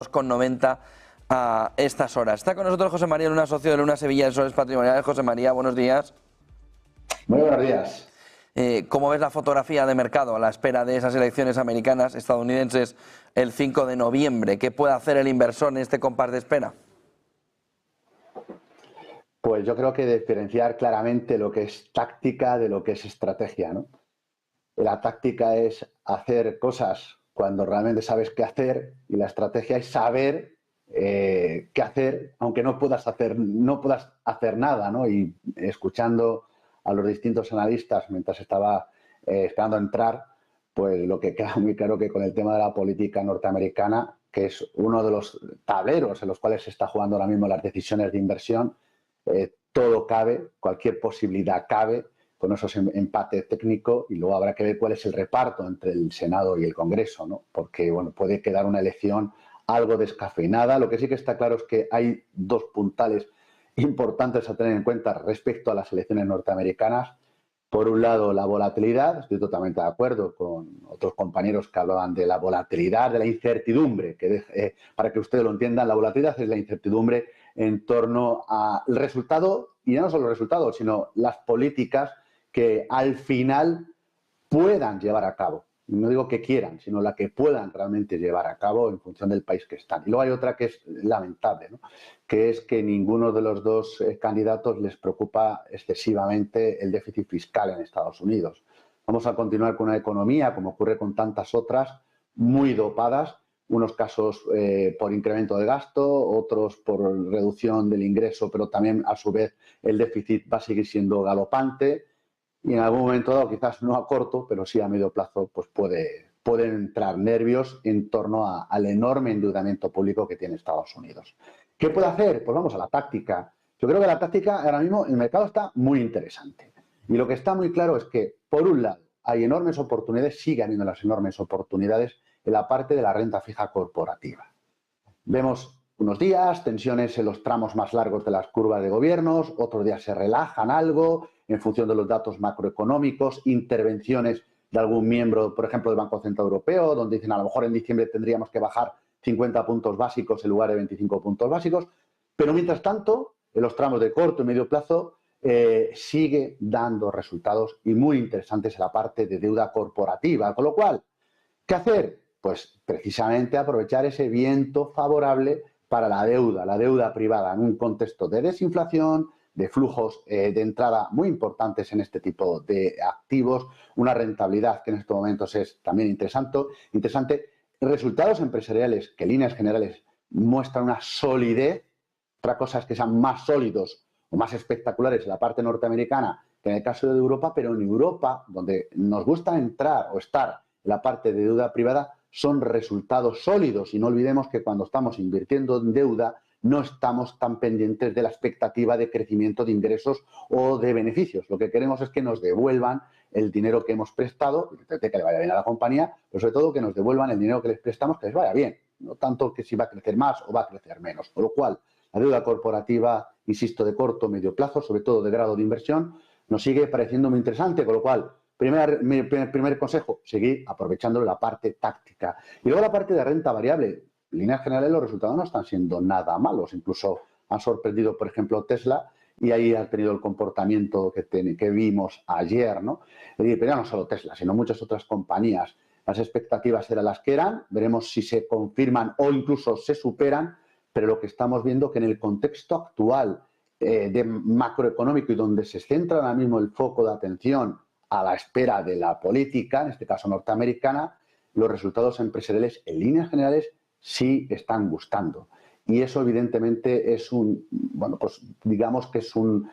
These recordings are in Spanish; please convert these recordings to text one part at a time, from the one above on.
2,90 a estas horas. Está con nosotros José María Luna, socio de Luna Sevilla Asesores Patrimoniales. José María, buenos días. Muy buenos días. ¿Cómo ves la fotografía de mercado a la espera de esas elecciones americanas, estadounidenses, el 5 de noviembre? ¿Qué puede hacer el inversor en este compás de espera? Pues yo creo que diferenciar claramente lo que es táctica de lo que es estrategia, ¿no? La táctica es hacer cosas cuando realmente sabes qué hacer, y la estrategia es saber qué hacer, aunque no puedas hacer nada, ¿no? Y escuchando a los distintos analistas mientras estaba esperando entrar, pues lo que queda muy claro que con el tema de la política norteamericana, que es uno de los tableros en los cuales se está jugando ahora mismo las decisiones de inversión, todo cabe, cualquier posibilidad cabe, con esos empate técnico, y luego habrá que ver cuál es el reparto entre el Senado y el Congreso, ¿no? Porque bueno, puede quedar una elección algo descafeinada. Lo que sí que está claro es que hay dos puntales importantes a tener en cuenta respecto a las elecciones norteamericanas. Por un lado, la volatilidad. Estoy totalmente de acuerdo con otros compañeros que hablaban de la volatilidad, de la incertidumbre, para que ustedes lo entiendan, la volatilidad es la incertidumbre en torno al resultado, y no solo el resultado, sino las políticas que al final puedan llevar a cabo. No digo que quieran, sino la que puedan realmente llevar a cabo en función del país que están. Y luego hay otra que es lamentable, ¿no? Que es que ninguno de los dos candidatos les preocupa excesivamente el déficit fiscal en Estados Unidos. Vamos a continuar con una economía, como ocurre con tantas otras, muy dopadas, unos casos por incremento de gasto, otros por reducción del ingreso, pero también a su vez el déficit va a seguir siendo galopante, y en algún momento dado, quizás no a corto, pero sí a medio plazo, pues pueden entrar nervios en torno al enorme endeudamiento público que tiene Estados Unidos. ¿Qué puede hacer? Pues vamos a la táctica. Yo creo que la táctica ahora mismo, el mercado está muy interesante. Y lo que está muy claro es que, por un lado, hay enormes oportunidades, sigue habiendo las enormes oportunidades en la parte de la renta fija corporativa. Vemos unos días tensiones en los tramos más largos de las curvas de gobiernos, otros días se relajan algo en función de los datos macroeconómicos, intervenciones de algún miembro, por ejemplo, del Banco Central Europeo, donde dicen a lo mejor en diciembre tendríamos que bajar 50 puntos básicos en lugar de 25 puntos básicos, pero mientras tanto, en los tramos de corto y medio plazo, sigue dando resultados y muy interesantes en la parte de deuda corporativa. Con lo cual, ¿qué hacer? Pues precisamente aprovechar ese viento favorable para la deuda privada, en un contexto de desinflación, de flujos de entrada muy importantes en este tipo de activos, una rentabilidad que en estos momentos es también interesante, resultados empresariales que en líneas generales muestran una solidez. Otra cosa es que sean más sólidos o más espectaculares en la parte norteamericana que en el caso de Europa, pero en Europa, donde nos gusta entrar o estar en la parte de deuda privada, son resultados sólidos. Y no olvidemos que cuando estamos invirtiendo en deuda no estamos tan pendientes de la expectativa de crecimiento de ingresos o de beneficios. Lo que queremos es que nos devuelvan el dinero que hemos prestado, que le vaya bien a la compañía, pero sobre todo que nos devuelvan el dinero que les prestamos, que les vaya bien. No tanto que si va a crecer más o va a crecer menos. Con lo cual, la deuda corporativa, insisto, de corto o medio plazo, sobre todo de grado de inversión, nos sigue pareciendo muy interesante. Con lo cual, primer consejo, seguir aprovechando la parte táctica. Y luego la parte de renta variable. En líneas generales los resultados no están siendo nada malos. Incluso han sorprendido, por ejemplo, Tesla, y ahí ha tenido el comportamiento que vimos ayer, ¿no? Pero ya no solo Tesla, sino muchas otras compañías. Las expectativas eran las que eran. Veremos si se confirman o incluso se superan. Pero lo que estamos viendo es que en el contexto actual de macroeconómico, y donde se centra ahora mismo el foco de atención a la espera de la política, en este caso norteamericana, los resultados empresariales en líneas generales sí están gustando. Y eso evidentemente es pues digamos que es un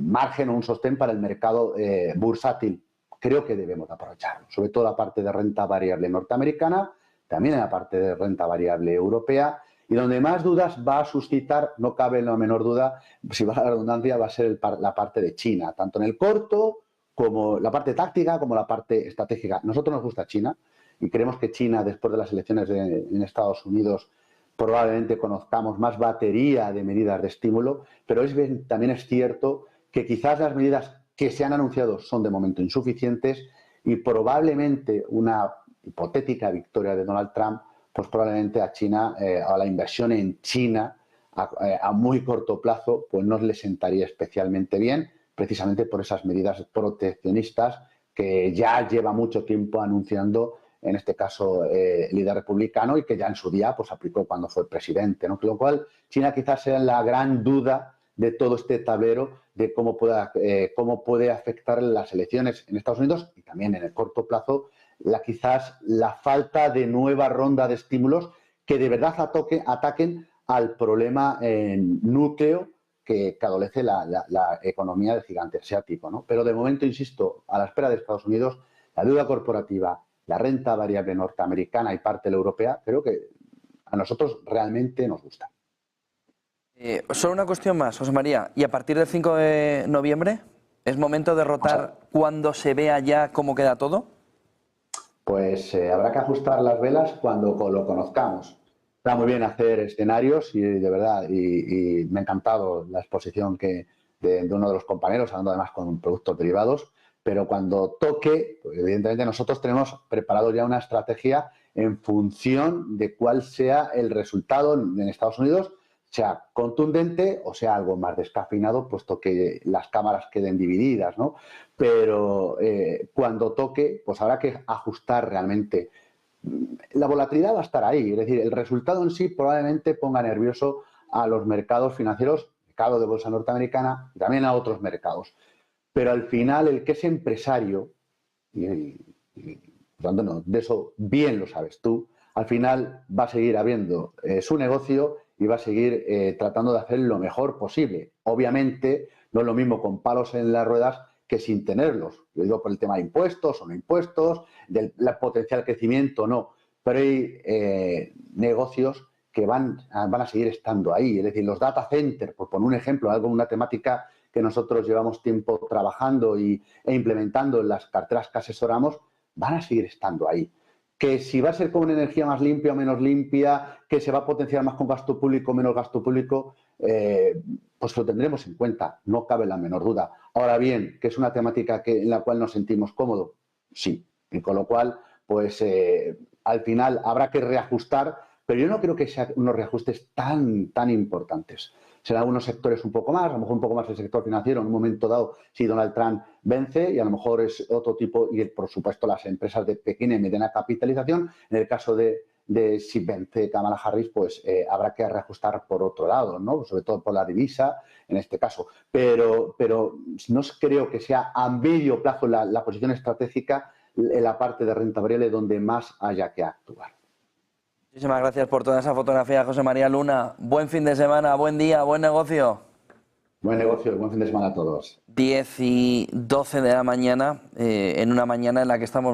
margen o un sostén para el mercado bursátil. Creo que debemos aprovecharlo, sobre todo la parte de renta variable norteamericana, también en la parte de renta variable europea, y donde más dudas va a suscitar, no cabe la menor duda, si va a la redundancia, va a ser la parte de China, tanto en el corto como la parte táctica como la parte estratégica. Nosotros nos gusta China y creemos que China, después de las elecciones en Estados Unidos, probablemente conozcamos más batería de medidas de estímulo, pero también es cierto que quizás las medidas que se han anunciado son de momento insuficientes, y probablemente una hipotética victoria de Donald Trump pues probablemente a China, a la inversión en China a muy corto plazo, pues no le sentaría especialmente bien, precisamente por esas medidas proteccionistas que ya lleva mucho tiempo anunciando, en este caso, el líder republicano, y que ya en su día pues aplicó cuando fue presidente, ¿no? Con lo cual, China quizás sea la gran duda de todo este tablero de cómo puede afectar las elecciones en Estados Unidos y también en el corto plazo quizás la falta de nueva ronda de estímulos que de verdad ataquen al problema núcleo que adolece la economía del gigante asiático, ¿no? Pero de momento, insisto, a la espera de Estados Unidos, la deuda corporativa, la renta variable norteamericana y parte de la europea, creo que a nosotros realmente nos gusta. Solo una cuestión más, José María. ¿Y a partir del 5 de noviembre es momento de rotar cuando se vea ya cómo queda todo? Pues habrá que ajustar las velas cuando lo conozcamos. Está muy bien hacer escenarios y de verdad, y me ha encantado la exposición de uno de los compañeros, hablando además con productos derivados, pero cuando toque, pues evidentemente nosotros tenemos preparado ya una estrategia en función de cuál sea el resultado en Estados Unidos, sea contundente o sea algo más descafeinado, puesto que las cámaras queden divididas, ¿no? Pero cuando toque, pues habrá que ajustar realmente. La volatilidad va a estar ahí, es decir, el resultado en sí probablemente ponga nervioso a los mercados financieros, mercado de bolsa norteamericana y también a otros mercados. Pero al final, el que es empresario, de eso bien lo sabes tú, al final va a seguir habiendo su negocio y va a seguir tratando de hacer lo mejor posible. Obviamente, no es lo mismo con palos en las ruedas que sin tenerlos. Yo digo por el tema de impuestos o no impuestos, del potencial crecimiento, no. Pero hay negocios que van a seguir estando ahí. Es decir, los data centers, por poner un ejemplo, una temática que nosotros llevamos tiempo trabajando e implementando en las carteras que asesoramos, van a seguir estando ahí. Que si va a ser con una energía más limpia o menos limpia, que se va a potenciar más con gasto público o menos gasto público, pues lo tendremos en cuenta, no cabe la menor duda. Ahora bien, que es una temática en la cual nos sentimos cómodos, sí, y con lo cual, pues al final habrá que reajustar, pero yo no creo que sean unos reajustes tan importantes. Serán unos sectores un poco más, a lo mejor un poco más el sector financiero en un momento dado si Donald Trump vence, y a lo mejor es otro tipo, y por supuesto las empresas de pequeña y mediana capitalización. En el caso de si vence Kamala Harris, pues habrá que reajustar por otro lado, ¿no? Sobre todo por la divisa en este caso. Pero no creo que sea a medio plazo la posición estratégica en la parte de renta variable donde más haya que actuar. Muchísimas gracias por toda esa fotografía, José María Luna. Buen fin de semana, buen día, buen negocio. Buen negocio y buen fin de semana a todos. 10 y 12 de la mañana, en una mañana en la que estamos